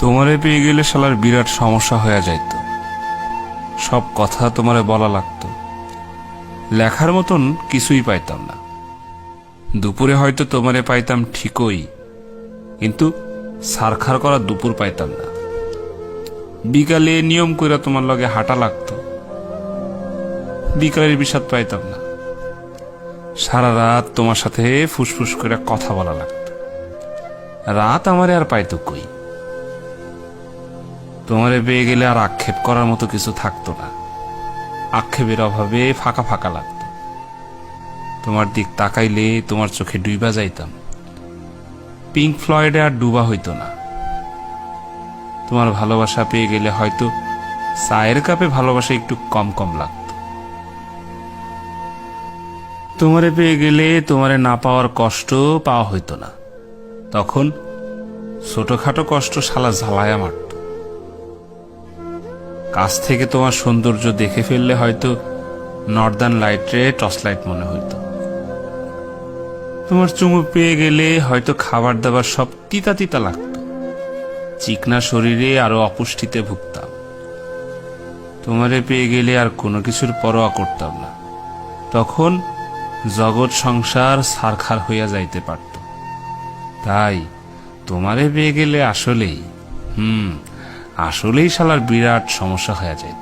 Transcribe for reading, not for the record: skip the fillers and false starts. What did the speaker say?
তোমারে পেয়ে গেলে শালার বিরাট সমস্যা হয়ে যাইত। সব কথা তোমারে বলা লাগতো, লেখার মতন কিছুই পাইতাম না। দুপুরে হয়তো তোমারে পাইতাম ঠিকই, কিন্তু সারখার করা দুপুর পাইতাম না। বিকালে নিয়ম কইরা তোমার লগে হাঁটা লাগতো, বিকালের বিষাদ পাইতাম না। সারা রাত তোমার সাথে ফুসফুস করে কথা বলা লাগতো, রাত আমারে আর পাইতো কই। তোমারে পেয়ে গেলে আর আক্ষেপ করার মতো কিছু থাকতো না, আক্ষেপের অভাবে ফাঁকা ফাঁকা লাগতো। তোমার দিক তাকাইলে তোমার চোখে ডুইবা যাইতাম, পিঙ্ক ফ্লয়েডে আর ডুবা হইতো না। তোমার ভালোবাসা পেয়ে গেলে হয়তো চায়ের কাপে ভালোবাসা একটু কম কম লাগতো। তোমারে পেয়ে গেলে তোমারে না পাওয়ার কষ্ট পাওয়া হইতো না, তখন ছোটখাটো কষ্ট শালা ঝালায়া মারত। কাছ থেকে তোমার সৌন্দর্য দেখে ফেললে হয়তো নর্দার্ন লাইটে টর্চ লাইট মনে হইতো। তোমার চুমু পেয়ে গেলে হয়তো খাবার দাবার সব তিতা তিতা লাগতো, চিকনা শরীরে আরো অপুষ্টিতে ভুগতাম। তোমারে পেয়ে গেলে আর কোনো কিছুর পরোয়া করতাম না, তখন জগৎ সংসার সারখার হইয়া যাইতে পারত। তাই তোমারে পেয়ে গেলে আসলেই আসলেই শালার বিরাট সমস্যা হয়ে যাইত।